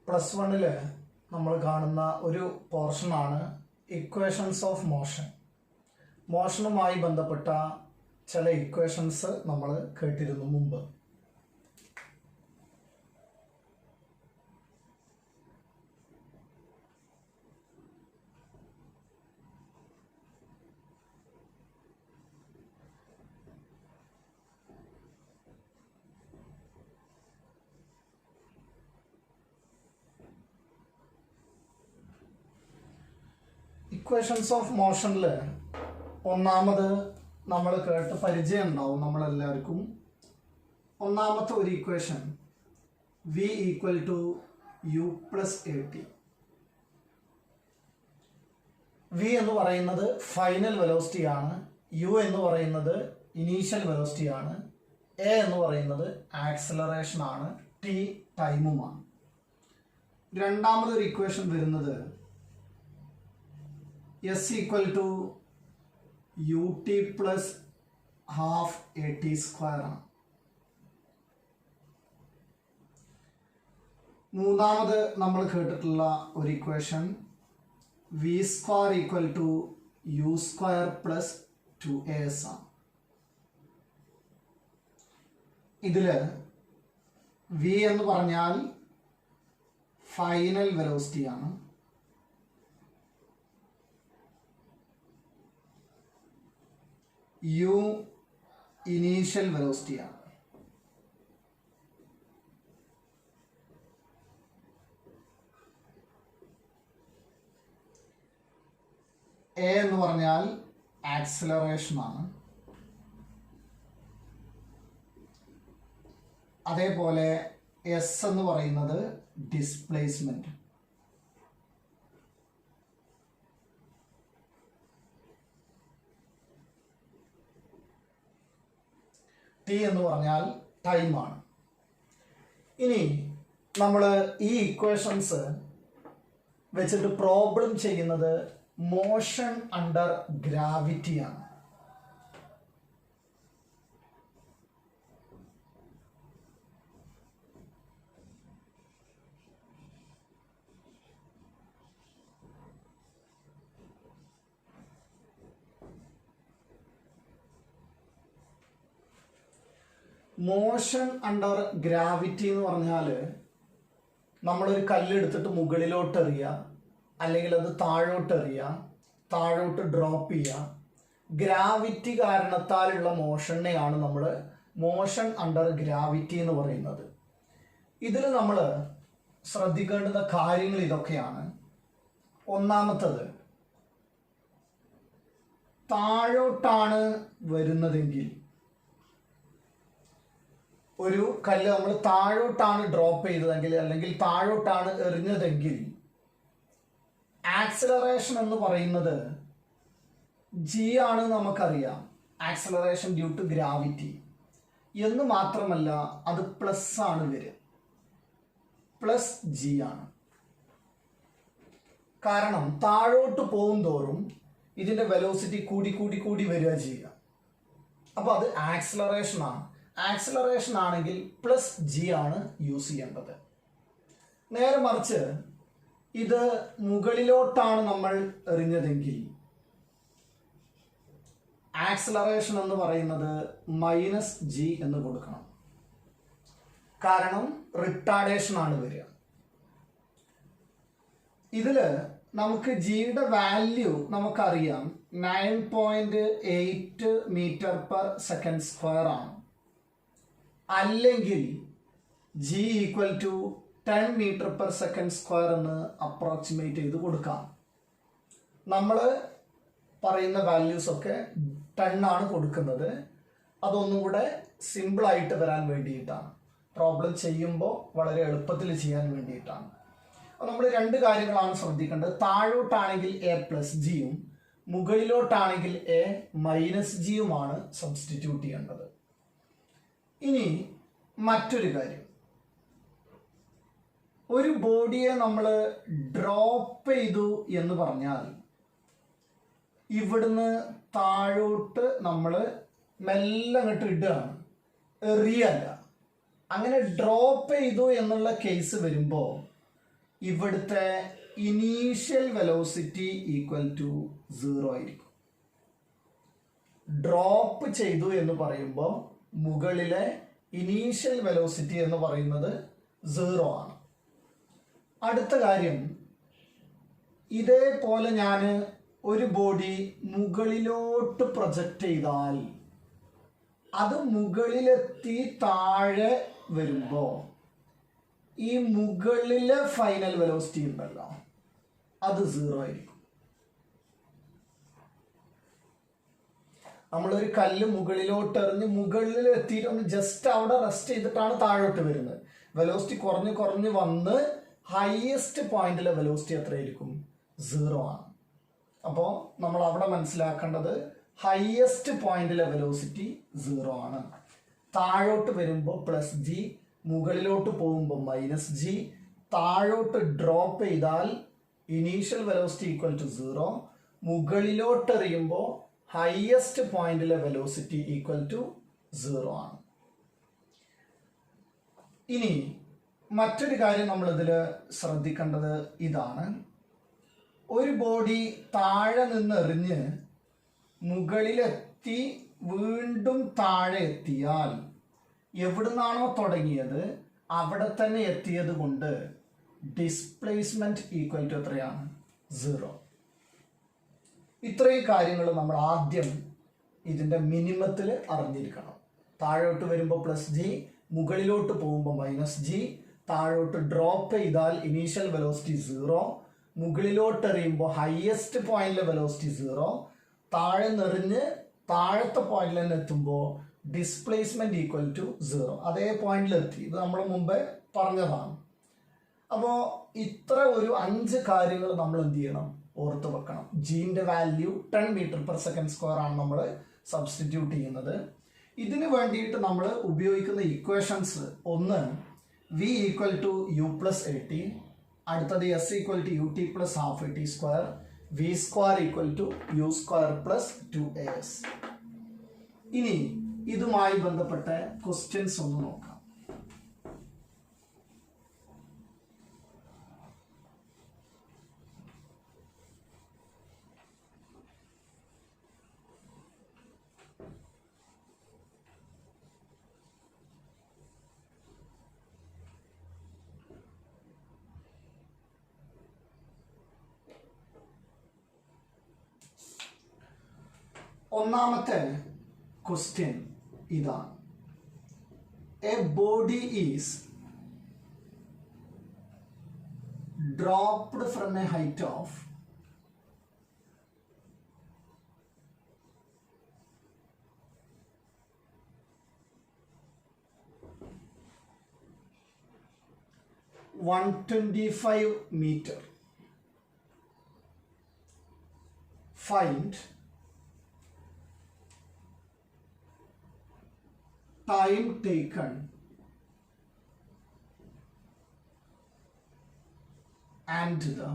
+1 നമ്മൾ കാണുന്ന ഒരു പോർഷനാണ് ഇക്വേഷൻസ് ഓഫ് മോഷൻ. മോഷനുമായി ബന്ധപ്പെട്ട ചില ഇക്വേഷൻസ് നമ്മൾ കേട്ടിരുന്നു മുമ്പ്. ഇക്വേഷൻസ് ഓഫ് മോഷനിൽ ഒന്നാമത് നമ്മൾ കേട്ട് പരിചയം ഉണ്ടാവും നമ്മളെല്ലാവർക്കും. ഒന്നാമത്തെ ഒരു equation v = u + at. v എന്ന് പറയുന്നത് ഫൈനൽ വെലോസിറ്റി ആണ്, u എന്ന് പറയുന്നത് ഇനീഷ്യൽ വെലോസിറ്റി ആണ്, a എന്ന് പറയുന്നത് ആക്സലറേഷൻ ആണ്, t ടൈമുമാണ്. രണ്ടാമതൊരു ഇക്വേഷൻ വരുന്നത് s = ut + ½ at² ആണ്. മൂന്നാമത് നമ്മൾ കേട്ടിട്ടുള്ള ഒരു ഇക്വേഷൻ v² = u² + 2as ആണ്. ഇതിൽ v എന്ന് പറഞ്ഞാൽ ഫൈനൽ വെലോസിറ്റി ആണ്, u ഇനീഷ്യൽ വെലോസിറ്റി ആണ്. a എന്ന് പറഞ്ഞാൽ ആക്സിലറേഷൻ ആണ്. അതേപോലെ s എന്ന് പറയുന്നത് ഡിസ്പ്ലേസ്മെന്റ്. t എന്ന് പറഞ്ഞാൽ ടൈമാണ്. ഇനി നമ്മൾ ഈ ഇക്വേഷൻസ് വെച്ചിട്ട് പ്രോബ്ലം ചെയ്യുന്നത് മോഷൻ അണ്ടർ ഗ്രാവിറ്റിയാണ്. മോഷൻ അണ്ടർ ഗ്രാവിറ്റി എന്ന് പറഞ്ഞാൽ നമ്മളൊരു കല്ലെടുത്തിട്ട് മുകളിലോട്ട് എറിയുക, അല്ലെങ്കിൽ അത് താഴോട്ട് എറിയുക, താഴോട്ട് ഡ്രോപ്പ് ചെയ്യുക. ഗ്രാവിറ്റി കാരണത്താലുള്ള മോഷനെയാണ് നമ്മൾ മോഷൻ അണ്ടർ ഗ്രാവിറ്റി എന്ന് പറയുന്നത്. ഇതിൽ നമ്മൾ ശ്രദ്ധിക്കേണ്ടുന്ന കാര്യങ്ങൾ ഇതൊക്കെയാണ്. ഒന്നാമത്തത്, താഴോട്ടാണ് വരുന്നതെങ്കിൽ, ഒരു കല്ല് നമ്മൾ താഴോട്ടാണ് ഡ്രോപ്പ് ചെയ്തതെങ്കിൽ അല്ലെങ്കിൽ താഴോട്ടാണ് എറിഞ്ഞതെങ്കിൽ ആക്സിലറേഷൻ എന്ന് പറയുന്നത് g ആണ് നമുക്കറിയാം, ആക്സിലറേഷൻ ഡ്യൂ ടു ഗ്രാവിറ്റി. എന്ന് മാത്രമല്ല അത് പ്ലസ് ആണ് വരിക, +g ആണ്. കാരണം താഴോട്ട് പോകും തോറും ഇതിന്റെ വെലോസിറ്റി കൂടി കൂടി കൂടി വരിക ചെയ്യുക. അപ്പോൾ അത് ആക്സിലറേഷൻ ആണ്. ആക്സിലറേഷൻ ആണെങ്കിൽ +g ആണ് യൂസ് ചെയ്യേണ്ടത്. നേരെ മറിച്ച് ഇത് മുകളിലോട്ടാണ് നമ്മൾ എറിഞ്ഞതെങ്കിൽ ആക്സിലറേഷൻ എന്ന് പറയുന്നത് -g എന്ന് കൊടുക്കണം. കാരണം റിട്ടാർഡേഷൻ ആണ് വരിക. ഇതിൽ നമുക്ക് ജിയുടെ വാല്യൂ നമുക്കറിയാം, 9.8 m/s² ആണ്. അല്ലെങ്കിൽ g = 10 m/s² എന്ന് അപ്രോക്സിമേറ്റ് ചെയ്ത് കൊടുക്കാം. നമ്മൾ പറയുന്ന വാല്യൂസ് ഒക്കെ 10 ആണ് കൊടുക്കുന്നത്. അതൊന്നും കൂടെ സിമ്പിളായിട്ട് വരാൻ വേണ്ടിയിട്ടാണ്, പ്രോബ്ലം ചെയ്യുമ്പോൾ വളരെ എളുപ്പത്തിൽ ചെയ്യാൻ വേണ്ടിയിട്ടാണ്. അപ്പോൾ നമ്മൾ രണ്ട് കാര്യങ്ങളാണ് ശ്രദ്ധിക്കേണ്ടത്. താഴോട്ടാണെങ്കിൽ a+g യും മുകളിലോട്ടാണെങ്കിൽ a-g യുമാണ് സബ്സ്റ്റിറ്റ്യൂട്ട് ചെയ്യേണ്ടത്. ഇനി മറ്റൊരു കാര്യം, ഒരു ബോഡിയെ നമ്മൾ ഡ്രോപ്പ് ചെയ്തു എന്ന് പറഞ്ഞാൽ ഇവിടുന്ന് താഴോട്ട് നമ്മൾ മെല്ലെ അങ്ങോട്ട് ഇടുകയാണ്, എറിയല്ല. അങ്ങനെ ഡ്രോപ്പ് ചെയ്തു എന്നുള്ള കേസ് വരുമ്പോൾ ഇവിടുത്തെ ഇനീഷ്യൽ വെലോസിറ്റി ഈക്വൽ ടു 0 ആയിരിക്കും. ഡ്രോപ്പ് ചെയ്തു എന്ന് പറയുമ്പോൾ മുകളിലെ ഇനീഷ്യൽ വെലോസിറ്റി എന്ന് പറയുന്നത് 0 ആണ്. അടുത്ത കാര്യം, ഇതേപോലെ ഞാൻ ഒരു ബോഡി മുകളിലോട്ട് പ്രൊജക്റ്റ് ചെയ്താൽ അത് മുകളിലെത്തി താഴെ വരുമ്പോൾ ഈ മുകളിലെ ഫൈനൽ വെലോസിറ്റി ഉണ്ടല്ലോ അത് 0 ആയിരിക്കും. നമ്മളൊരു കല്ല് മുകളിലോട്ട് എറിഞ്ഞ് മുകളിൽ എത്തിയിട്ട് ഒന്ന് ജസ്റ്റ് അവിടെ റെസ്റ്റ് ചെയ്തിട്ടാണ് താഴോട്ട് വരുന്നത്. വെലോസിറ്റി കുറഞ്ഞ് കുറഞ്ഞ് വന്ന് ഹയസ്റ്റ് പോയിന്റിലെ വെലോസിറ്റി എത്രയായിരിക്കും? 0 ആണ്. അപ്പോൾ നമ്മൾ അവിടെ മനസ്സിലാക്കേണ്ടത് ഹയസ്റ്റ് പോയിന്റിലെ വെലോസിറ്റി 0 ആണ്. താഴോട്ട് വരുമ്പോൾ +g, മുകളിലോട്ട് പോകുമ്പോൾ -g, താഴോട്ട് ഡ്രോപ്പ് ചെയ്താൽ ഇനീഷ്യൽ വെലോസിറ്റി ഈക്വൽ ടു 0, മുകളിലോട്ട് എറിയുമ്പോൾ ഹയസ്റ്റ് പോയിന്റിലെ വെലോസിറ്റി ഈക്വൽ ടു 0 ആണ്. ഇനി മറ്റൊരു കാര്യം നമ്മൾ ഇതിൽ ശ്രദ്ധിക്കേണ്ടത് ഇതാണ്. ഒരു ബോഡി താഴെ നിന്ന് എറിഞ്ഞ് മുകളിലെത്തി വീണ്ടും താഴെ എത്തിയാൽ എവിടുന്നാണോ തുടങ്ങിയത് അവിടെ തന്നെ എത്തിയത് കൊണ്ട് ഡിസ്പ്ലേസ്മെന്റ് ഈക്വൽ ടു എത്രയാണ്? 0. ഇത്രയും കാര്യങ്ങൾ നമ്മൾ ആദ്യം ഇതിൻ്റെ മിനിമത്തിൽ അറിഞ്ഞിരിക്കണം. താഴോട്ട് വരുമ്പോൾ +g, മുകളിലോട്ട് പോകുമ്പോൾ -g, താഴോട്ട് ഡ്രോപ്പ് ചെയ്താൽ ഇനീഷ്യൽ വെലോസിറ്റി 0, മുകളിലോട്ട് എറിയുമ്പോൾ ഹയസ്റ്റ് പോയിന്റിലെ വെലോസിറ്റി 0, താഴെ നിറഞ്ഞ് താഴത്തെ പോയിന്റിൽ തന്നെ എത്തുമ്പോൾ ഡിസ്പ്ലേസ്മെന്റ് ഈക്വൽ ടു 0. അതേ പോയിന്റിലെത്തി. ഇത് നമ്മൾ മുമ്പേ പറഞ്ഞതാണ്. അപ്പോൾ ഇത്ര ഒരു 5 കാര്യങ്ങൾ നമ്മൾ എന്ത് ചെയ്യണം? ഓർത്ത് വെക്കണം. ജീൻ്റെ വാല്യൂ 10 m/s² ആണ് നമ്മൾ സബ്സ്റ്റിറ്റ്യൂട്ട് ചെയ്യുന്നത്. ഇതിന് വേണ്ടിയിട്ട് നമ്മൾ ഉപയോഗിക്കുന്ന ഇക്വേഷൻസ്, ഒന്ന് v equal to u + at, അടുത്തത് s equal to ut + ½ at², v² equal to u² + 2as. ഇനി ഇതുമായി ബന്ധപ്പെട്ട ക്വസ്റ്റ്യൻസ് ഒന്ന് നോക്കാം. ഒന്നാമത്തെ ക്വസ്റ്റ്യൻ ഇതാണ്. A body is dropped from a height of 125 meter. Find time taken and the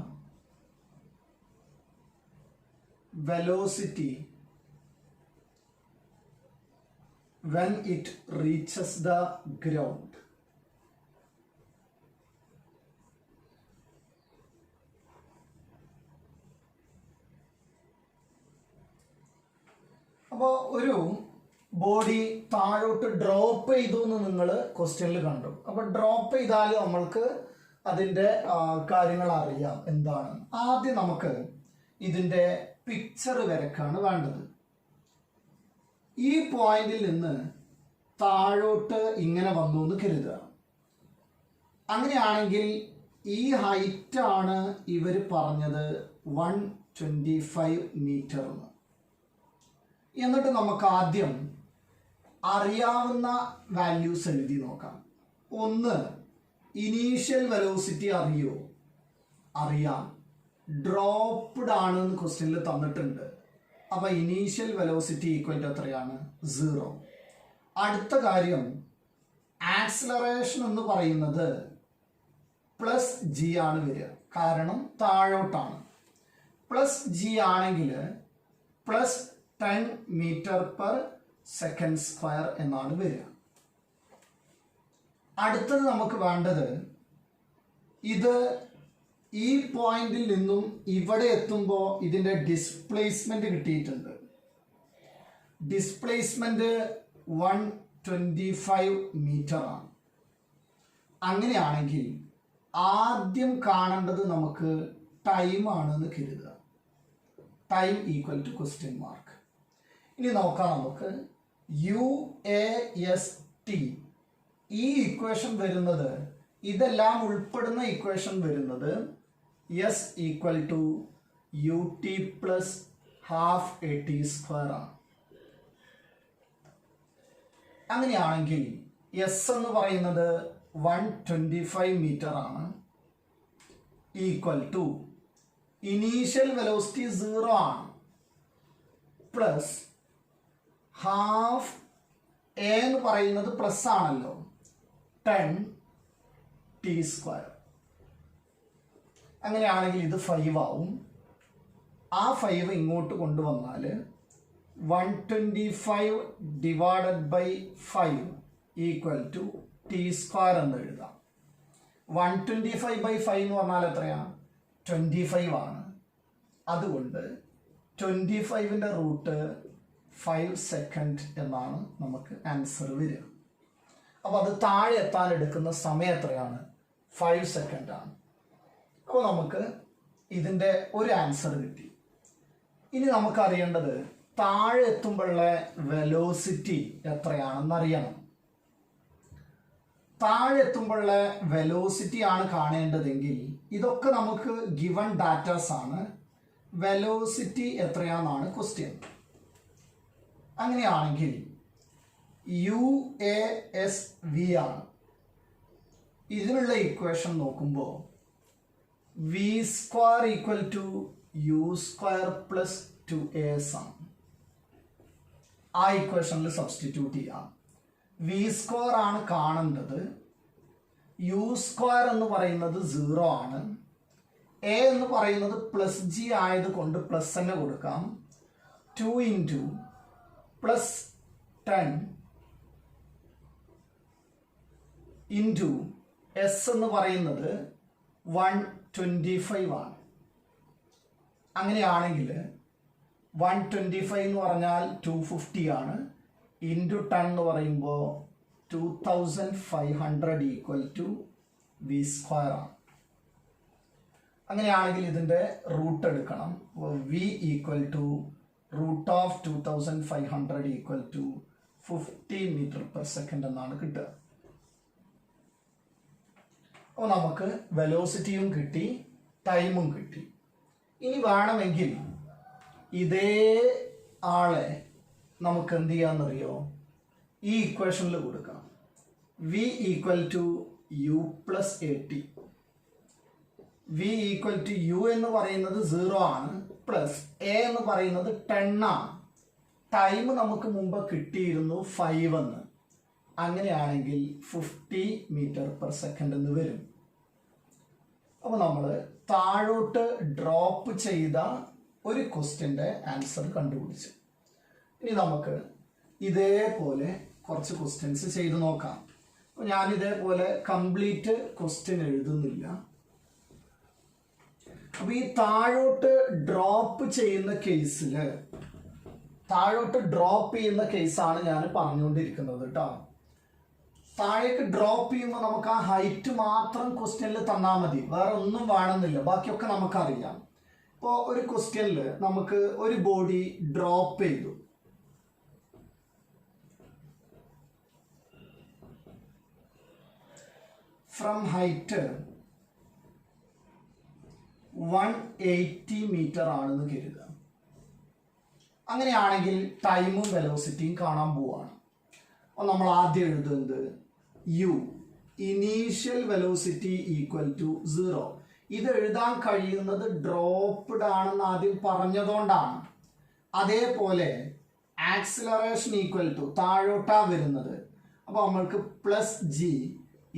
velocity when it reaches the ground. അപ്പോൾ ഒരു body താഴോട്ട് ഡ്രോപ്പ് ചെയ്തു എന്ന് നിങ്ങൾ ക്വസ്റ്റ്യനിൽ കണ്ടു. അപ്പോൾ ഡ്രോപ്പ് ചെയ്താൽ നമ്മൾക്ക് അതിൻ്റെ കാര്യങ്ങൾ അറിയാം എന്താണ്. ആദ്യം നമുക്ക് ഇതിൻ്റെ പിക്ചർ വരക്കാണ് വേണ്ടത്. ഈ പോയിന്റിൽ നിന്ന് താഴോട്ട് ഇങ്ങനെ വന്നു എന്ന് കരുതുക. അങ്ങനെയാണെങ്കിൽ ഈ ഹൈറ്റ് ആണ് ഇവർ പറഞ്ഞത് 125 മീറ്റർ എന്ന്. എന്നിട്ട് നമുക്ക് ആദ്യം അറിയാവുന്ന വാല്യൂസ് എഴുതി നോക്കാം. ഒന്ന്, ഇനീഷ്യൽ വെലോസിറ്റി അറിയോ? അറിയാം. ഡ്രോപ്പ്ഡ് ആണ് എന്ന് ക്വസ്റ്റ്യനിൽ തന്നിട്ടുണ്ട്. അപ്പോൾ ഇനീഷ്യൽ വെലോസിറ്റി ഈക്വൽ ടു എത്രയാണ്? 0. അടുത്ത കാര്യം, ആക്സിലറേഷൻ എന്ന് പറയുന്നത് +g ആണ് വരിക, കാരണം താഴോട്ടാണ്. +g ആണെങ്കിൽ +10 m/s² എന്നാണ് വരിക. അടുത്തത് നമുക്ക് വേണ്ടത് ഇത് ഈ പോയിന്റിൽ നിന്നും ഇവിടെ എത്തുമ്പോൾ ഇതിൻ്റെ ഡിസ്പ്ലേസ്മെന്റ് കിട്ടിയിട്ടുണ്ട്. ഡിസ്പ്ലേസ്മെന്റ് 125 മീറ്റർ ആണ്. അങ്ങനെയാണെങ്കിൽ ആദ്യം കാണേണ്ടത് നമുക്ക് ടൈം ആണെന്ന് കരുതുക. Time equal to question mark. ഇനി നോക്കാം നമുക്ക് UAST ഈ ഇക്വേഷൻ വരുന്നത്, ഇതെല്ലാം ഉൾപ്പെടുന്ന ഇക്വേഷൻ വരുന്നത് S equal to UT plus half AT square ആണ്. അങ്ങനെയാണെങ്കിൽ എസ് എന്ന് പറയുന്നത് 125 മീറ്റർ ആണ്. ഈക്വൽ ടു ഇനീഷ്യൽ വെലോസിറ്റി 0 ആണ്, പ്ലസ് ഹാഫ് എ എന്ന് പറയുന്നത് പ്ലസ് ആണല്ലോ, 10t സ്ക്വയർ. അങ്ങനെയാണെങ്കിൽ ഇത് 5 ആവും. ആ 5 ഇങ്ങോട്ട് കൊണ്ടുവന്നാൽ 125 divided by 5 equal to T square എന്ന് എഴുതാം. 125/5 എന്ന് പറഞ്ഞാൽ എത്രയാണ്? 25 ആണ്. അതുകൊണ്ട് 25ന്റെ റൂട്ട് 5 സെക്കൻഡ് എന്നാണ് നമുക്ക് ആൻസർ വരിക. അപ്പോൾ അത് താഴെ എത്താൻ എടുക്കുന്ന സമയം എത്രയാണ്? 5 സെക്കൻഡ് ആണ്. അപ്പോൾ നമുക്ക് ഇതിൻ്റെ ഒരു ആൻസർ കിട്ടി. ഇനി നമുക്കറിയേണ്ടത് താഴെ എത്തുമ്പോഴുള്ള വെലോസിറ്റി എത്രയാണെന്ന് അറിയണം. താഴെ എത്തുമ്പോഴുള്ള വെലോസിറ്റി ആണ് കാണേണ്ടതെങ്കിൽ ഇതൊക്കെ നമുക്ക് ഗിവൺ ഡാറ്റാസ് ആണ്. വെലോസിറ്റി എത്രയാണെന്നാണ് ക്വസ്റ്റ്യൻ. അങ്ങനെയാണെങ്കിൽ UASV ആണ്. ഇതിനുള്ള ഇക്വേഷൻ നോക്കുമ്പോൾ V square equal to U square plus 2AS ആണ്. ആ ഇക്വേഷനിൽ സബ്സ്റ്റിറ്റ്യൂട്ട് ചെയ്യാം. V സ്ക്വയർ ആണ് കാണേണ്ടത്. U സ്ക്വയർ എന്ന് പറയുന്നത് 0 ആണ്. A എന്ന് പറയുന്നത് പ്ലസ് G ആയതുകൊണ്ട് പ്ലസ് തന്നെ കൊടുക്കാം. 2 ഇൻറ്റു പ്ലസ് 10 ഇൻറ്റു S എന്ന് പറയുന്നത് 125 ആണ്. അങ്ങനെയാണെങ്കിൽ 125 എന്ന് പറഞ്ഞാൽ 250 ആണ്. ഇൻറ്റു 10 എന്ന് പറയുമ്പോൾ 2500 ഈക്വൽ ടു V സ്ക്വയർ ആണ്. അങ്ങനെയാണെങ്കിൽ ഇതിൻ്റെ റൂട്ട് എടുക്കണം. V equal to root of 2500 equal to 50 metre per second എന്നാണ് കിട്ടുക. അപ്പോൾ നമുക്ക് വെലോസിറ്റിയും കിട്ടി, ടൈമും കിട്ടി. ഇനി വേണമെങ്കിൽ ഇതേ ആളെ നമുക്ക് എന്ത് ചെയ്യാമെന്നറിയോ? ഈ ഇക്വേഷനിൽ കൊടുക്കാം. V equal to U plus AT. V equal to U എന്ന് പറയുന്നത് 0 ആണ്, പ്ലസ് A എന്ന് പറയുന്നത് 10 ആണ്. ടൈം നമുക്ക് മുമ്പ് കിട്ടിയിരുന്നു 5 എന്ന്. അങ്ങനെയാണെങ്കിൽ 50 മീറ്റർ പെർ സെക്കൻഡ് എന്ന് വരും. അപ്പോൾ നമ്മൾ താഴോട്ട് ഡ്രോപ്പ് ചെയ്ത ഒരു ക്വസ്റ്റ്യൻ്റെ ആൻസർ കണ്ടുപിടിച്ചു. ഇനി നമുക്ക് ഇതേപോലെ കുറച്ച് ക്വസ്റ്റ്യൻസ് ചെയ്ത് നോക്കാം. അപ്പോൾ ഞാൻ ഇതേപോലെ കംപ്ലീറ്റ് ക്വസ്റ്റ്യൻ എഴുതുന്നില്ല. അപ്പോൾ ഈ താഴോട്ട് ഡ്രോപ്പ് ചെയ്യുന്ന കേസിൽ, താഴോട്ട് ഡ്രോപ്പ് ചെയ്യുന്ന കേസാണ് ഞാൻ പറഞ്ഞുകൊണ്ടിരിക്കുന്നത് കേട്ടോ. താഴേക്ക് ഡ്രോപ്പ് ചെയ്യുമ്പോൾ നമുക്ക് ആ ഹൈറ്റ് മാത്രം ക്വസ്റ്റ്യനിൽ തന്നാൽ മതി, വേറെ ഒന്നും വേണമെന്നില്ല, ബാക്കിയൊക്കെ നമുക്കറിയാം. ഇപ്പോൾ ഒരു ക്വസ്റ്റ്യനിൽ നമുക്ക് ഒരു ബോഡി ഡ്രോപ്പ് ചെയ്തു. ഫ്രം ഹൈറ്റ് 180 മീറ്റർ ആണെന്ന് കരുതുക. അങ്ങനെയാണെങ്കിൽ ടൈമും വെലോസിറ്റിയും കാണാൻ പോവാണ്. അപ്പോൾ നമ്മൾ ആദ്യം എഴുതുന്നത് U initial velocity equal to 0. ഇത് എഴുതാൻ കഴിയുന്നത് ഡ്രോപ്പ്ഡ് ആണെന്ന് ആദ്യം പറഞ്ഞതുകൊണ്ടാണ്. അതേപോലെ ആക്സിലറേഷൻ ഈക്വൽ ടു താഴോട്ടാ വരുന്നത്. അപ്പോൾ നമ്മൾക്ക് plus G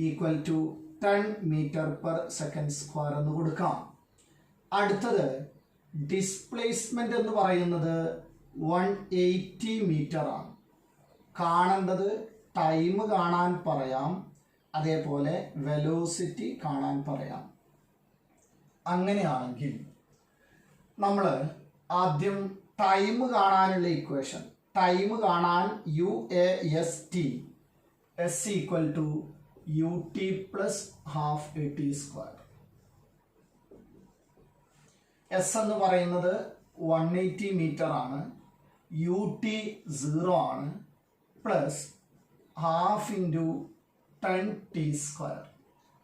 equal to 10 metre per second square എന്ന് കൊടുക്കാം. അടുത്തത് ഡിസ്പ്ലേസ്മെന്റ് എന്ന് പറയുന്നത് 180 മീറ്റർ ആണ്. കാണേണ്ടത് ടൈം കാണാൻ പറയാം, അതേപോലെ വെലോസിറ്റി കാണാൻ പറയാം. അങ്ങനെയാണെങ്കിൽ നമ്മൾ ആദ്യം ടൈം കാണാനുള്ള ഇക്വേഷൻ, ടൈം കാണാൻ UAST S equal to UT plus half AT square. S എന്ന് പറയുന്നത് 180 മീറ്റർ ആണ്, UT 0 ആണ്, plus half into 10T square.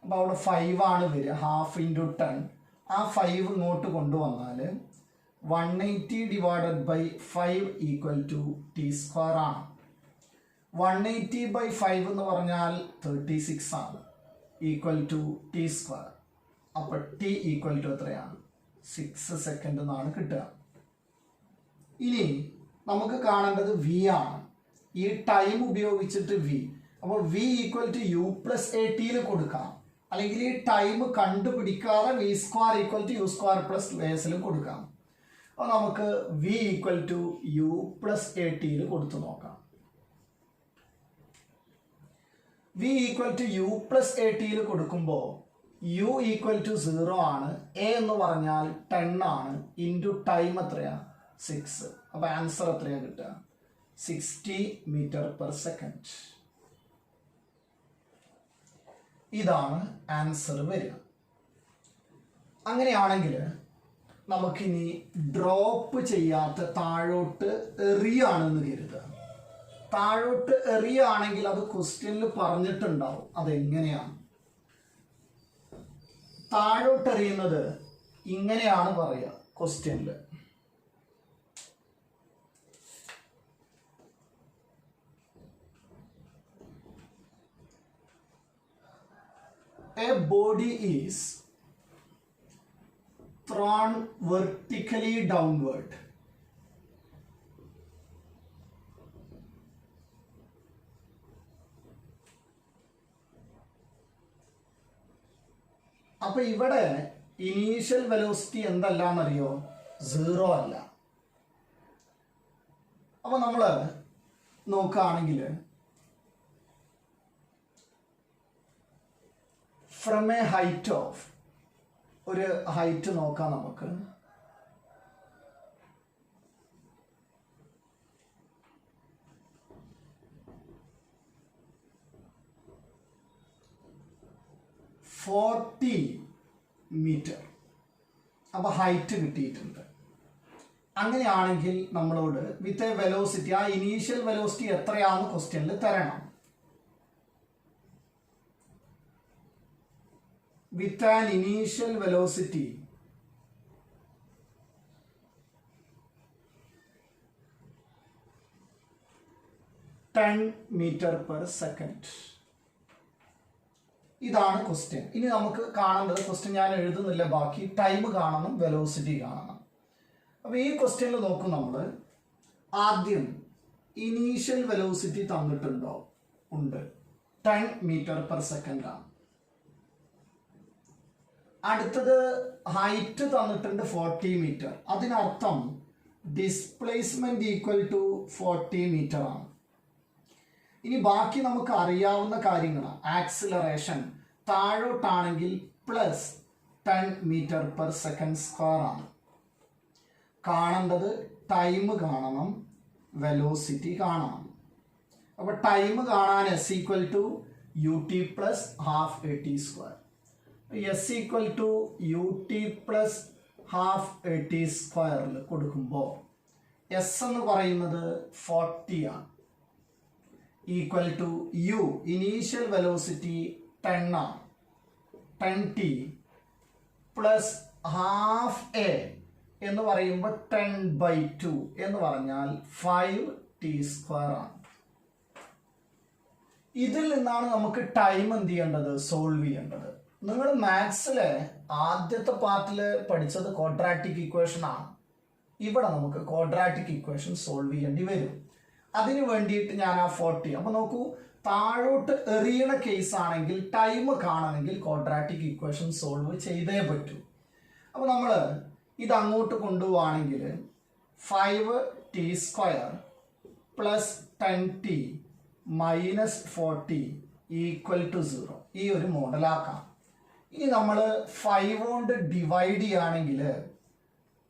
അപ്പോൾ അവിടെ 5 ആണ് വരിക, ഹാഫ് ഇൻറ്റു 10. ആ 5 ഇങ്ങോട്ട് കൊണ്ടുവന്നാൽ 180 divided by 5 equal to T square ആണ്. 180 ബൈ 5 എന്ന് പറഞ്ഞാൽ 36 ആണ്, ഈക്വൽ ടു T സ്ക്വയർ. അപ്പോൾ T ഈക്വൽ ടു എത്രയാണ്? 6 സെക്കൻഡ് എന്നാണ് കിട്ടുക. ഇനി നമുക്ക് കാണേണ്ടത് V ആണ്, ഈ ടൈം ഉപയോഗിച്ചിട്ട് V. അപ്പോൾ V equal to U plus ATയിൽ കൊടുക്കാം, അല്ലെങ്കിൽ ഈ ടൈം കണ്ടുപിടിക്കാതെ V square equal to U square plus വേസിലും കൊടുക്കാം. അപ്പോൾ നമുക്ക് V equal to U plus ATയിൽ കൊടുത്തു നോക്കാം. V equal to U plus ATയിൽ കൊടുക്കുമ്പോൾ U ഈക്വൽ ടു 0 ആണ്, A എന്ന് പറഞ്ഞാൽ 10 ആണ്, ഇൻറ്റു ടൈം എത്രയാ? 6. അപ്പോൾ ആൻസർ എത്രയാ കിട്ടുക? 60 മീറ്റർ പെർ സെക്കൻഡ്. ഇതാണ് ആൻസർ വരിക. അങ്ങനെയാണെങ്കിൽ നമുക്കിനി ഡ്രോപ്പ് ചെയ്യാത്ത താഴോട്ട് എറിയാണെന്ന് കരുതുക. താഴോട്ട് എറിയാണെങ്കിൽ അത് ക്വസ്റ്റ്യനിൽ പറഞ്ഞിട്ടുണ്ടാവും അതെങ്ങനെയാണ്. താഴോട്ട് എറിയുന്നത് ഇങ്ങനെയാണ് പറയുക ക്വസ്റ്റ്യനിൽ. A body is thrown vertically downward. അപ്പൊ ഇവിടെ ഇനീഷ്യൽ വെലോസിറ്റി എന്തല്ലാന്നറിയോ? 0 അല്ല. അപ്പൊ നമ്മൾ നോക്കുകയാണെങ്കിൽ ഫ്രം എ ഹൈറ്റ് ഓഫ്, ഒരു ഹൈറ്റ് നോക്കാം നമുക്ക്. Forty metre. അപ്പൊ ഹൈറ്റ് കിട്ടിയിട്ടുണ്ട്. അങ്ങനെയാണെങ്കിൽ നമ്മളോട് വിത്ത് എ വെലോസിറ്റി, ആ ഇനീഷ്യൽ വെലോസിറ്റി എത്രയാണെന്ന് ക്വസ്റ്റ്യനിൽ തരണം. with an initial velocity meter per second. ഇതാണ് ക്വസ്റ്റ്യൻ. ഇനി നമുക്ക് കാണേണ്ടത്, ക്വസ്റ്റ്യൻ ഞാൻ എഴുതുന്നില്ല, ബാക്കി ടൈം കാണണം, വെലോസിറ്റി കാണണം. അപ്പോൾ ഈ ക്വസ്റ്റ്യനിൽ നോക്കും നമ്മൾ. ആദ്യം ഇനീഷ്യൽ വെലോസിറ്റി തന്നിട്ടുണ്ടോ? ഉണ്ട്, 10 മീറ്റർ പെർ സെക്കൻഡ് ആണ്. അടുത്തത് ഹൈറ്റ് തന്നിട്ടുണ്ട് 40 മീറ്റർ. അതിനർത്ഥം ഡിസ്പ്ലേസ്മെന്റ് ഈക്വൽ ടു 40 മീറ്റർ ആണ്. ഇനി ബാക്കി നമുക്ക് അറിയാവുന്ന കാര്യങ്ങളാണ്. ആക്സിലറേഷൻ താഴോട്ടാണെങ്കിൽ plus 10 metre per second square ആണ്. കാണേണ്ടത് ടൈം കാണണം, വെലോസിറ്റി കാണണം. അപ്പോൾ ടൈം കാണാൻ S equal to UT plus half AT square. S equal to UT plus half AT സ്ക്വയറിൽ കൊടുക്കുമ്പോൾ S എന്ന് പറയുന്നത് 40 ആണ്, equal to U initial velocity 10 ആണ്, 10T പ്ലസ് ഹാഫ് A എന്ന് പറയുമ്പോൾ 10/2 എന്ന് പറഞ്ഞാൽ 5T സ്ക്വയർ ആണ്. ഇതിൽ നിന്നാണ് നമുക്ക് ടൈം എന്ത് ചെയ്യേണ്ടത്? സോൾവ് ചെയ്യേണ്ടത്. നിങ്ങൾ മാത്സിലെ ആദ്യത്തെ പാർട്ടിൽ പഠിച്ചത് ക്വാഡ്രാറ്റിക് ഇക്വേഷൻ ആണ്. ഇവിടെ നമുക്ക് ക്വാഡ്രാറ്റിക് ഇക്വേഷൻ സോൾവ് ചെയ്യേണ്ടി വരും. അതിന് വേണ്ടിയിട്ട് ഞാൻ ആ 40, അപ്പോൾ നോക്കൂ, താഴോട്ട് എറിയണ കേസ് ആണെങ്കിൽ ടൈം കാണണമെങ്കിൽ ക്വാഡ്രാറ്റിക് ഇക്വേഷൻ സോൾവ് ചെയ്തേ പറ്റൂ. അപ്പോൾ നമ്മൾ ഇത് അങ്ങോട്ട് കൊണ്ടുപോവാണെങ്കിൽ 5T square plus 10T minus 40 equal to 0 ഈ ഒരു മോഡലാക്കാം. ഇനി നമ്മൾ 5 കൊണ്ട് ഡിവൈഡ് ചെയ്യുകയാണെങ്കിൽ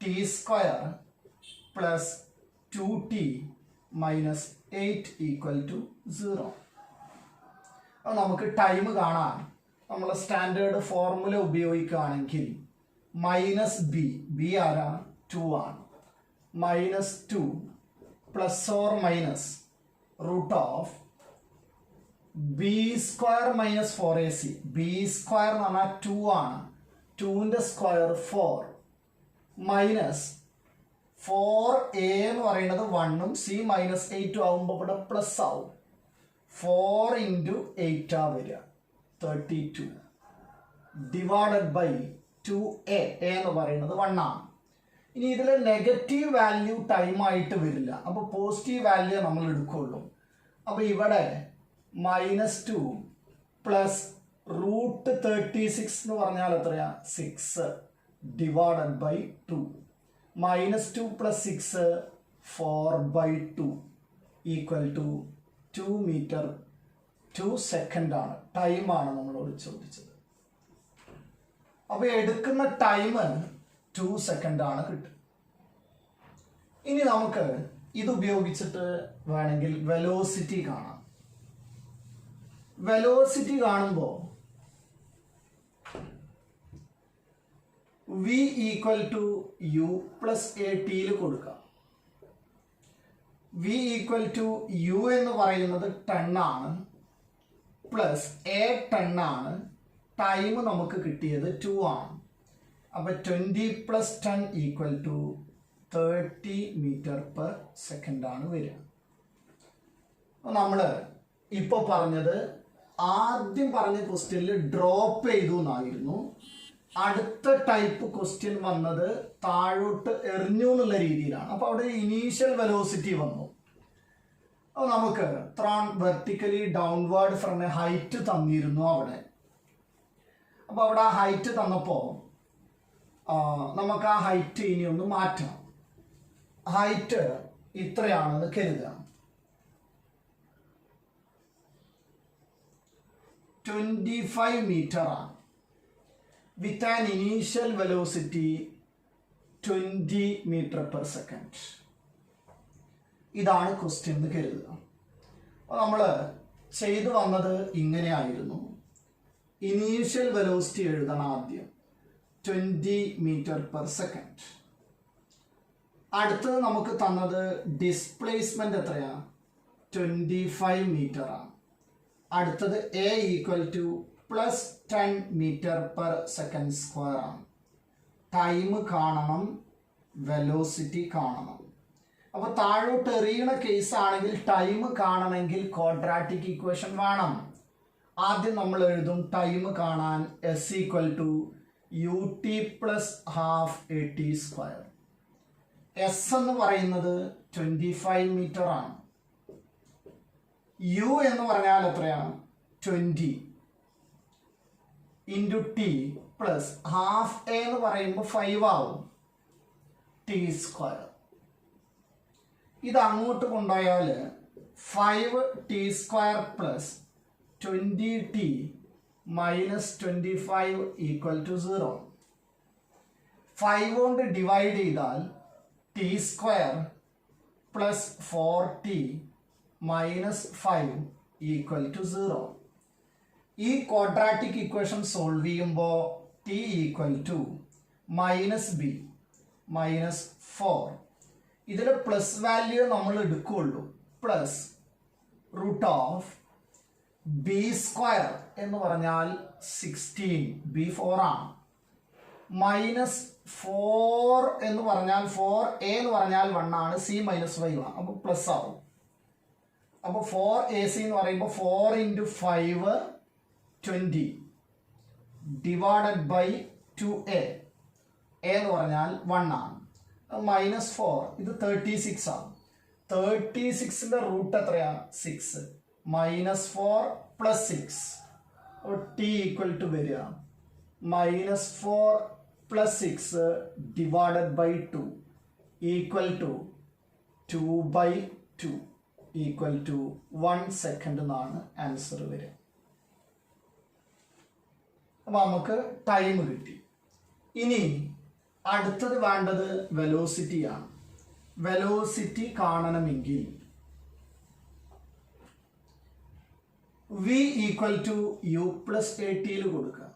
T square plus 2t minus 8 equal to 0. അത് നമുക്ക് ടൈം കാണാൻ നമ്മൾ സ്റ്റാൻഡേർഡ് ഫോർമുല ഉപയോഗിക്കുകയാണെങ്കിൽ മൈനസ് ബി ആരാ 2 ആണ്. Minus 2 plus or minus root of B square minus 4ac. B square എന്ന് പറഞ്ഞാൽ 2 ആണ്. 2ന്റെ സ്ക്വയർ 4 മൈനസ് 4a എന്ന് പറയുന്നത് 1ഉം c മൈനസ് 8 ആവുമ്പോൾ ഇവിടെ പ്ലസ് ആവും. 4 into 8 ആ വരിക 32 ഡിവൈഡഡ് ബൈ 2a എന്ന് പറയുന്നത് 1 ആണ്. ഇനി ഇതിൽ നെഗറ്റീവ് വാല്യൂ ടൈം ആയിട്ട് വരില്ല, അപ്പോൾ പോസിറ്റീവ് വാല്യൂ നമ്മൾ എടുക്കുള്ളൂ. അപ്പോൾ ഇവിടെ -2 പ്ലസ് റൂട്ട് 36 എന്ന് പറഞ്ഞാൽ എത്രയാ 6 divided by 2. -2 plus 6 4/2 equal to 2 metre 2 second ആണ്. ടൈമാണ് നമ്മളോട് ചോദിച്ചത്. അപ്പോൾ എടുക്കുന്ന ടൈം 2 സെക്കൻഡ് ആണ് കിട്ടും. ഇനി നമുക്ക് ഇത് ഉപയോഗിച്ചിട്ട് വേണമെങ്കിൽ വെലോസിറ്റി കാണാം. വെലോസിറ്റി കാണുമ്പോൾ v equal to u plus a ടിയിൽ കൊടുക്കാം. v ഈക്വൽ ടു u എന്ന് പറയുന്നത് 10 ആണ്, പ്ലസ് a 10 ആണ്. ടൈം നമുക്ക് കിട്ടിയത് 2 ആണ്. അപ്പോൾ 20 plus 10 equal to 30 metre per second ആണ് വരിക. നമ്മൾ ഇപ്പോൾ പറഞ്ഞത് ആദ്യം പറഞ്ഞ ക്വസ്റ്റ്യനിൽ ഡ്രോപ്പ് ചെയ്തു എന്നായിരുന്നു. അടുത്ത ടൈപ്പ് ക്വസ്റ്റ്യൻ വന്നത് താഴോട്ട് എറിഞ്ഞു എന്നുള്ള രീതിയിലാണ്. അപ്പോൾ അവിടെ ഇനീഷ്യൽ വെലോസിറ്റി വന്നു. അപ്പോൾ നമുക്ക് thrown vertically downward from a height തന്നിരുന്നു അവിടെ. അപ്പോൾ അവിടെ ആ ഹൈറ്റ് തന്നപ്പോൾ നമുക്ക് ആ ഹൈറ്റ് ഇനി ഒന്ന് മാറ്റണം. ഹൈറ്റ് ഇത്രയാണെന്ന് കരുതുക. 25 മീറ്റർ ആണ്. With an initial velocity 20 metre per second. ഇതാണ് ക്വസ്റ്റ്യൻ എന്ന് കരുതുക. അപ്പോൾ നമ്മൾ ചെയ്തു വന്നത് ഇങ്ങനെയായിരുന്നു. ഇനീഷ്യൽ വെലോസിറ്റി എഴുതണം ആദ്യം 20 മീറ്റർ പെർ സെക്കൻഡ്. അടുത്തത് നമുക്ക് തന്നത് ഡിസ്പ്ലേസ്മെന്റ് എത്രയാ 25 മീറ്റർ ആണ്. അടുത്തത് a equal to plus 10 metre per second square ആണ്. ടൈം കാണണം, വെലോസിറ്റി കാണണം. അപ്പോൾ താഴോട്ട് എറിയണ കേസ് ആണെങ്കിൽ ടൈം കാണണമെങ്കിൽ ക്വാഡ്രാറ്റിക് ഇക്വേഷൻ വേണം. ആദ്യം നമ്മൾ എഴുതും ടൈം കാണാൻ s equal to ut plus half at square. s എന്ന് പറയുന്നത് 25 മീറ്റർ ആണ്. u എന്ന് പറഞ്ഞാൽ എത്രയാണ് 20 into T plus half a എന്ന് പറയുമ്പോൾ 5 ആവും ടി സ്ക്വയർ. ഇത് അങ്ങോട്ട് കൊണ്ടുപോയാൽ 5t square plus 20t minus 25 equal to 0. 5 കൊണ്ട് ഡിവൈഡ് ചെയ്താൽ T square plus 4t minus 5 equal to 0. ഈ ക്വാഡ്രാറ്റിക് ഇക്വേഷൻ സോൾവ് ചെയ്യുമ്പോൾ T equal to minus B minus 4. ഇതിൽ പ്ലസ് വാല്യൂ നമ്മൾ എടുക്കുകയുള്ളൂ. Plus root of B square എന്ന് പറഞ്ഞാൽ 16, B 4 ആണ്. മൈനസ് 4 എന്ന് പറഞ്ഞാൽ 4a എന്ന് പറഞ്ഞാൽ 1 ആണ്, c മൈനസ് 5 ആണ്. അപ്പോൾ പ്ലസ് ആവും. അപ്പോൾ 4ac എന്ന് പറയുമ്പോൾ 4 into 5 20 divided by 2a. a എന്ന് പറഞ്ഞാൽ 1 ആണ്. മൈനസ് 4 ഇത് 36 ആണ്. 36ന്റെ റൂട്ട് എത്രയാണ് 6 മൈനസ് 4 പ്ലസ് 6. അപ്പോൾ ടി ഈക്വൽ ടു വരിക minus 4 plus 6 divided by 2 equal to 2/2 equal to 1 second എന്നാണ് ആൻസർ വരിക. അപ്പോൾ നമുക്ക് ടൈം കിട്ടി. ഇനി അടുത്തത് വേണ്ടത് വെലോസിറ്റിയാണ്. വെലോസിറ്റി കാണണമെങ്കിൽ v equal to u plus a ടിയിൽ കൊടുക്കുക.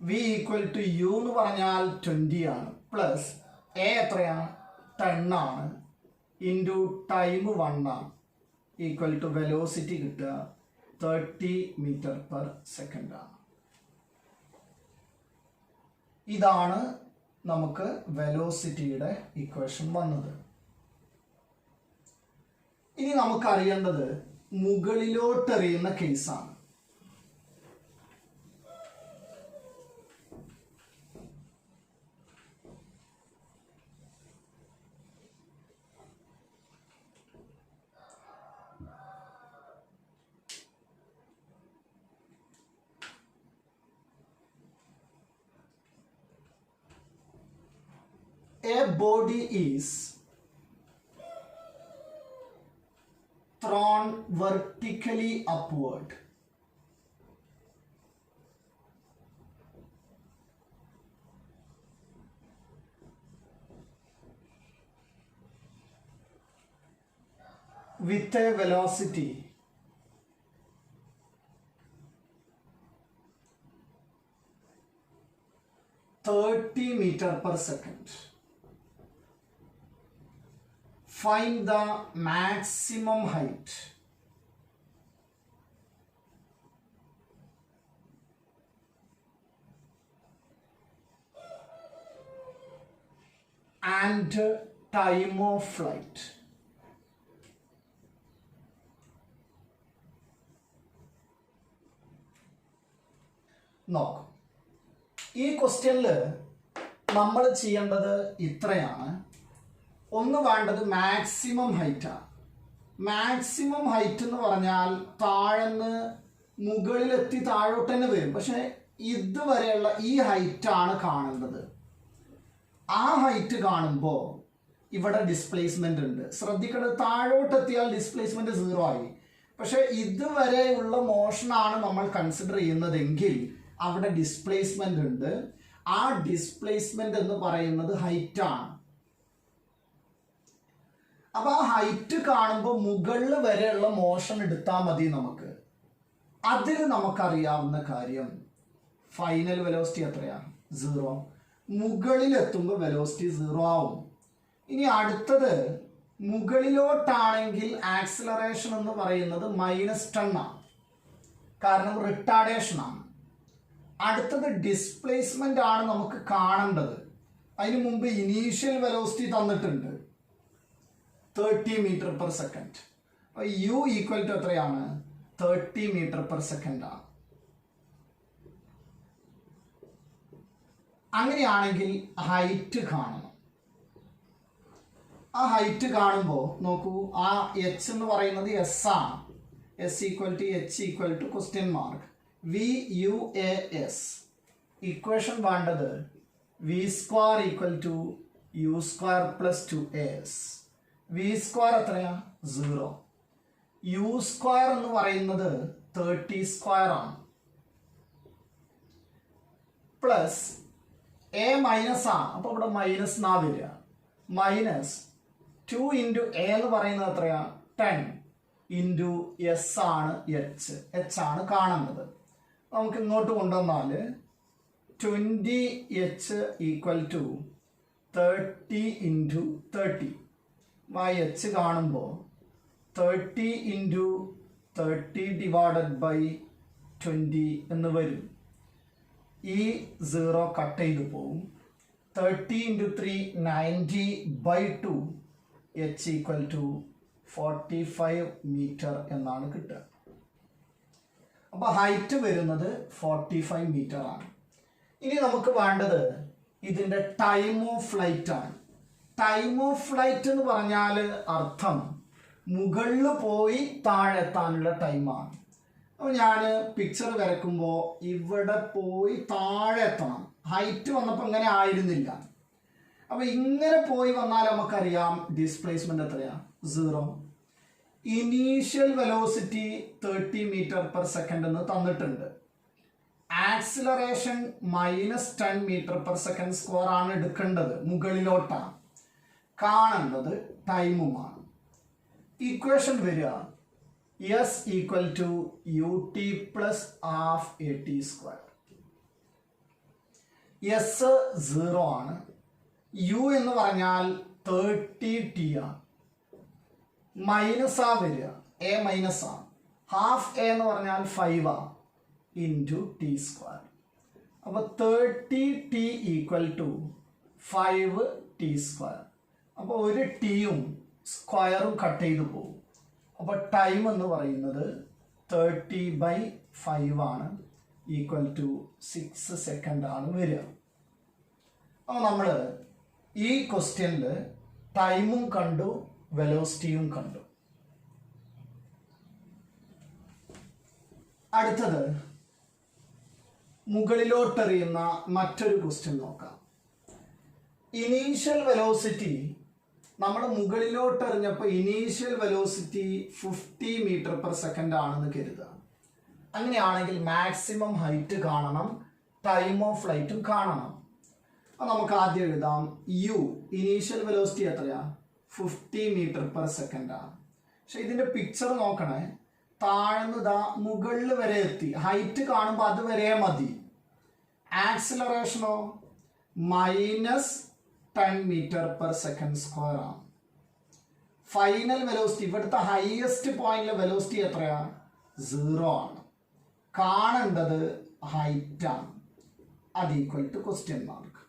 v ഈക്വൽ ടു യു എന്ന് പറഞ്ഞാൽ 20 ആണ്, പ്ലസ് എ എത്രയാണ് 10 ആണ്, ഇൻറ്റു ടൈം 1 ആണ്, ഈക്വൽ ടു വെലോസിറ്റി കിട്ടുക 30 മീറ്റർ പെർ സെക്കൻഡ് ആണ്. ഇതാണ് നമുക്ക് വെലോസിറ്റിയുടെ ഇക്വേഷൻ വന്നത്. ഇനി നമുക്കറിയേണ്ടത് മുകളിലോട്ടെറിയുന്ന കേസാണ്. A body is thrown vertically upward with a velocity (30 meters per second). Find the maximum height. And time of flight. നോക്കാം. ഈ ക്വസ്റ്റ്യനിൽ നമ്മൾ ചെയ്യേണ്ടത് ഇത്രയാണ്. ഒന്ന് വേണ്ടത് മാക്സിമം ഹൈറ്റാണ്. മാക്സിമം ഹൈറ്റ് എന്ന് പറഞ്ഞാൽ താഴെന്ന് മുകളിലെത്തി താഴോട്ട് തന്നെ വരും, പക്ഷെ ഇതുവരെയുള്ള ഈ ഹൈറ്റാണ് കാണേണ്ടത്. ആ ഹൈറ്റ് കാണുമ്പോൾ ഇവിടെ ഡിസ്പ്ലേസ്മെന്റ് ഉണ്ട്. ശ്രദ്ധിക്കേണ്ടത് താഴോട്ടെത്തിയാൽ ഡിസ്പ്ലേസ്മെന്റ് 0 ആയി. പക്ഷെ ഇതുവരെയുള്ള മോഷനാണ് നമ്മൾ കൺസിഡർ ചെയ്യുന്നതെങ്കിൽ അവിടെ ഡിസ്പ്ലേസ്മെന്റ് ഉണ്ട്. ആ ഡിസ്പ്ലേസ്മെന്റ് എന്ന് പറയുന്നത് ഹൈറ്റാണ്. അപ്പൊ ആ ഹൈറ്റ് കാണുമ്പോൾ മുകളിൽ വരെയുള്ള മോഷൻ എടുത്താൽ മതി നമുക്ക്. അതിൽ നമുക്കറിയാവുന്ന കാര്യം ഫൈനൽ വെലോസിറ്റി എത്രയാണ്? 0. മുകളിലെത്തുമ്പോൾ വെലോസിറ്റി 0 ആവും. ഇനി അടുത്തത് മുകളിലോട്ടാണെങ്കിൽ ആക്സിലറേഷൻ എന്ന് പറയുന്നത് -10 ആണ്, കാരണം റിട്ടാർഡേഷൻ ആണ്. അടുത്തത് ഡിസ്പ്ലേസ്മെന്റ് ആണ് നമുക്ക് കാണേണ്ടത്. അതിന് മുമ്പ് ഇനീഷ്യൽ വെലോസിറ്റി തന്നിട്ടുണ്ട് 30 metre per second. U equal to എത്രയാണ്? 30 മീറ്റർ പെർ സെക്കൻഡ് ആണ്. അങ്ങനെയാണെങ്കിൽ ഹൈറ്റ് കാണണം. ആ ഹൈറ്റ് കാണുമ്പോൾ നോക്കൂ, ആ എച്ച് എന്ന് പറയുന്നത് എസ് ആണ്. S equal to H equal to question mark V U A S. Equation വേണ്ടത് V square equal to U square plus 2as. V square എത്രയാ? 0. യു സ്ക്വയർ എന്ന് പറയുന്നത് 30 സ്ക്വയർ ആണ്, പ്ലസ് എ മൈനസ് ആണ്. അപ്പോൾ ഇവിടെ മൈനസ് നാ വരിക. മൈനസ് 2 ഇൻറ്റു എ എന്ന് പറയുന്നത് എത്രയാ? 10 ഇൻറ്റു എസ് ആണ് എച്ച്. എച്ച് ആണ് കാണുന്നത്. നമുക്ക് ഇങ്ങോട്ട് കൊണ്ടുവന്നാൽ 20h equal to 30 into 30. H കാണുമ്പോൾ 30 ഇൻറ്റു 30 ഡിവൈഡഡ് ബൈ 20 എന്ന് വരും. ഈ 0 കട്ട് ചെയ്ത് പോവും. 30 into 3 90/2 h equal to 45 metre എന്നാണ് കിട്ടുക. അപ്പോൾ ഹൈറ്റ് വരുന്നത് 45 മീറ്റർ ആണ്. ഇനി നമുക്ക് വേണ്ടത് ഇതിൻ്റെ ടൈം ഓഫ് ഫ്ലൈറ്റ് ആണ്. ടൈം ഓഫ് ഫ്ലൈറ്റ് എന്ന് പറഞ്ഞാൽ അർത്ഥം മുകളിൽ പോയി താഴെ എത്താനുള്ള ടൈമാണ്. അപ്പോൾ ഞാൻ പിക്ചർ വരയ്ക്കുമ്പോൾ ഇവിടെ പോയി താഴെ എത്തണം. ഹൈറ്റ് വന്നപ്പോൾ ഇങ്ങനെ ആയിരുന്നില്ല. അപ്പോൾ ഇങ്ങനെ പോയി വന്നാൽ നമുക്കറിയാം ഡിസ്പ്ലേസ്മെന്റ് എത്രയാണ്? 0. Initial velocity 30 metre per second എന്ന് തന്നിട്ടുണ്ട്. ആക്സിലറേഷൻ -10 m/s² ആണ് എടുക്കേണ്ടത്, മുകളിലോട്ടാണ്. കാണേണ്ടത് ടൈമുമാണ്. ഇക്വേഷൻ വരിക s equal to ut plus half at². S 0 ആണ്. യു എന്ന് പറഞ്ഞാൽ 30t ആണ്. മൈനസ് ആ വരിക, എ മൈനസ് ആണ്. ഹാഫ് എ എന്ന് പറഞ്ഞാൽ 5 ആണ് ഇൻറ്റു t². അപ്പോൾ 30t ഈക്വൽ ടു 5t². അപ്പോൾ ഒരു ടിയും സ്ക്വയറും കട്ട് ചെയ്ത് പോകും. അപ്പോൾ ടൈം എന്ന് പറയുന്നത് 30/5 ആണ്, ഈക്വൽ ടു 6 സെക്കൻഡ് ആണ് വരിക. അപ്പോൾ നമ്മൾ ഈ ക്വസ്റ്റ്യനിൽ ടൈമും കണ്ടു, വെലോസിറ്റിയും കണ്ടു. അടുത്തത് മുകളിലോട്ടെറിയുന്ന മറ്റൊരു ക്വസ്റ്റ്യൻ നോക്കാം. ഇനീഷ്യൽ വെലോസിറ്റി നമ്മൾ മുകളിലോട്ടെറിഞ്ഞപ്പോൾ ഇനീഷ്യൽ വെലോസിറ്റി 50 m/s ആണെന്ന് കരുതുക. അങ്ങനെയാണെങ്കിൽ മാക്സിമം ഹൈറ്റ് കാണണം, ടൈം ഓഫ് ഫ്ലൈറ്റും കാണണം. അപ്പോൾ നമുക്ക് ആദ്യം എഴുതാം യു, ഇനീഷ്യൽ വെലോസിറ്റി എത്രയാ? 50 m/s ആണ്. പക്ഷെ ഇതിൻ്റെ പിക്ചർ നോക്കണേ, താഴ്ന്നതാ മുകളിൽ വരെ എത്തി. ഹൈറ്റ് കാണുമ്പോൾ അത് വരെ മതി. ആക്സിലറേഷനോ -10 m/s² ആണ്. ഫൈനൽ വെലോസിറ്റി, ഇവിടുത്തെ ഹയസ്റ്റ് പോയിന്റിലെ വെലോസിറ്റി എത്രയാ? 0 ആണ്. കാണേണ്ടത് ഹൈറ്റ് ആണ്. അത് ഈക്വൽ ടു ക്വസ്റ്റ്യൻ മാർക്ക്.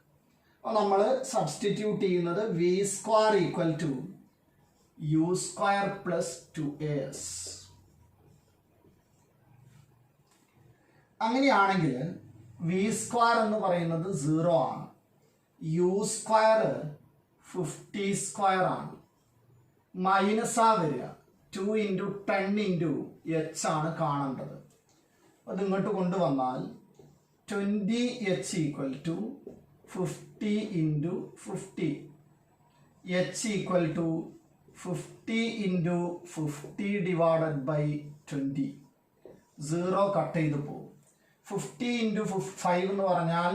അപ്പോൾ നമ്മൾ സബ്സ്റ്റിറ്റ്യൂട്ട് ചെയ്യുന്നത് v² equal to u² plus 2as. അങ്ങനെയാണെങ്കിൽ v² എന്ന് പറയുന്നത് 0 ആണ്, u² 50² ആണ്. മൈനസ് ആ വരിക, 2 × 10 × h ആണ് കാണേണ്ടത്. അത് ഇങ്ങോട്ട് കൊണ്ടുവന്നാൽ 20h equal to 50 × 50, h equal to 50 × 50 divided by 20. 0 cut ചെയ്ത് പോകും. 50 × 5 എന്ന് പറഞ്ഞാൽ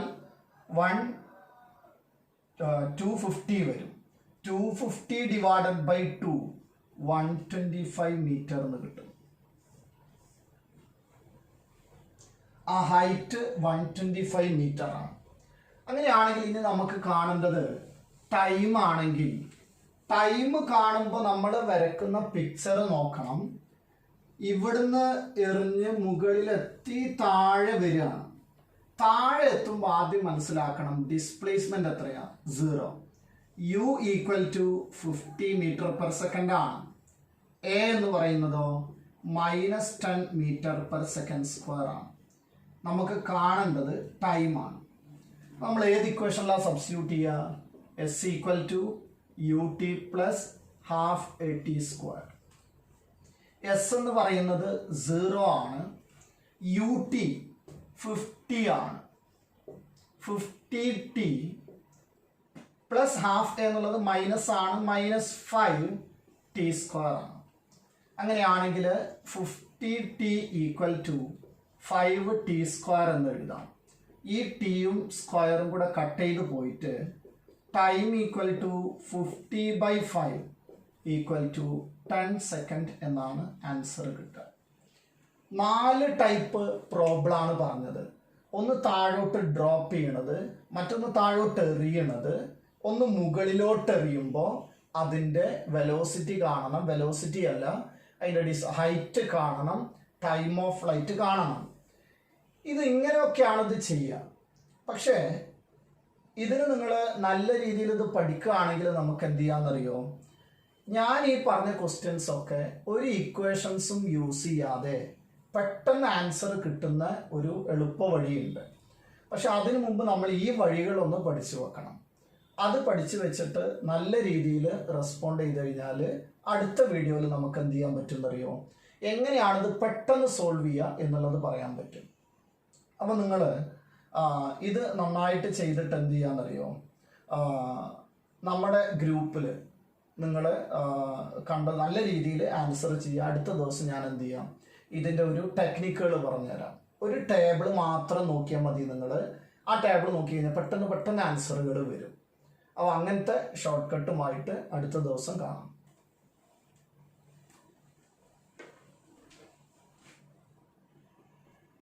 250 വരും. 250 ഡിവൈഡഡ് ബൈ 2 125 മീറ്റർ എന്ന് കിട്ടും. ആ ഹൈറ്റ് 125 മീറ്റർ ആണ്. അങ്ങനെയാണെങ്കിൽ ഇനി നമുക്ക് കാണേണ്ടത് ടൈം ആണെങ്കിൽ, ടൈം കാണുമ്പോൾ നമ്മൾ വരക്കുന്ന പിക്ചർ നോക്കണം. ഇവിടുന്ന് എറിഞ്ഞ് മുകളിലെത്തി താഴെ വരികയാണ്. താഴെ എത്തുമ്പോൾ ആദ്യം മനസ്സിലാക്കണം ഡിസ്പ്ലേസ്മെന്റ് എത്രയാ? 0. u ഈക്വൽ ടു 50 m/s ആണ്. എ എന്ന് പറയുന്നതോ -10 m/s² ആണ്. നമുക്ക് കാണേണ്ടത് ടൈമാണ്. നമ്മൾ ഏത് ഇക്വേഷനിലാണ് സബ്സ്റ്റിറ്റ്യൂട്ട് ചെയ്യുക? S equal to ut plus half at². S എന്ന് പറയുന്നത് 0 ആണ്. ut 50 ആണ്. 50t പ്ലസ് ഹാഫ് എന്നുള്ളത് മൈനസ് ആണ്, -5t² ആണ്. അങ്ങനെയാണെങ്കിൽ 50t ഈക്വൽ ടു 5t² എന്ന് എഴുതാം. ഈ ടിയും സ്ക്വയറും കൂടെ കട്ട് ചെയ്ത് പോയിട്ട് time equal to 50/5 equal to 10 second എന്നാണ് ആൻസർ കിട്ടുക. 4 ടൈപ്പ് പ്രോബ്ലം ആണ് പറഞ്ഞത്. ഒന്ന് താഴോട്ട് ഡ്രോപ്പ് ചെയ്യണത്, മറ്റൊന്ന് താഴോട്ട് എറിയണത്, ഒന്ന് മുകളിലോട്ട് എറിയുമ്പോൾ അതിൻ്റെ വെലോസിറ്റി കാണണം, വെലോസിറ്റി അല്ല അതിൻ്റെ ഹൈറ്റ് കാണണം, ടൈം ഓഫ് ഫ്ലൈറ്റ് കാണണം. ഇത് ഇങ്ങനെയൊക്കെയാണ് ഇത് ചെയ്യുക. പക്ഷേ ഇതിന് നിങ്ങൾ നല്ല രീതിയിൽ ഇത് പഠിക്കുകയാണെങ്കിൽ നമുക്ക് എന്ത് ചെയ്യാമെന്നറിയോ? ഞാൻ ഈ പറഞ്ഞ ക്വസ്റ്റ്യൻസ് ഒക്കെ ഒരു ഇക്വേഷൻസും യൂസ് ചെയ്യാതെ പെട്ടെന്ന് ആൻസർ കിട്ടുന്ന ഒരു എളുപ്പ വഴിയുണ്ട്. പക്ഷെ അതിനു മുമ്പ് നമ്മൾ ഈ വഴികളൊന്ന് പഠിച്ചു വെക്കണം. അത് പഠിച്ചു വെച്ചിട്ട് നല്ല രീതിയിൽ റെസ്പോണ്ട് ചെയ്ത് കഴിഞ്ഞാൽ അടുത്ത വീഡിയോയിൽ നമുക്ക് എന്ത് ചെയ്യാൻ പറ്റുമെന്നറിയോ? എങ്ങനെയാണിത് പെട്ടെന്ന് സോൾവ് ചെയ്യുക എന്നുള്ളത് പറയാൻ പറ്റും. അപ്പോൾ നിങ്ങൾ ഇത് നന്നായിട്ട് ചെയ്തിട്ട് എന്ത് ചെയ്യാന്നറിയോ? നമ്മുടെ ഗ്രൂപ്പിൽ നിങ്ങൾ കണ്ട നല്ല രീതിയിൽ ആൻസർ ചെയ്യുക. അടുത്ത ദിവസം ഞാൻ എന്ത് ചെയ്യാം, ഇതിൻ്റെ ഒരു ടെക്നിക്കുകൾ പറഞ്ഞുതരാം. ഒരു ടേബിൾ മാത്രം നോക്കിയാൽ മതി. നിങ്ങൾ ആ ടേബിൾ നോക്കി കഴിഞ്ഞാൽ പെട്ടെന്ന് ആൻസറുകൾ വരും. അപ്പോൾ അങ്ങനത്തെ ഷോർട്ട് കട്ടുമായിട്ട് അടുത്ത ദിവസം കാണാം.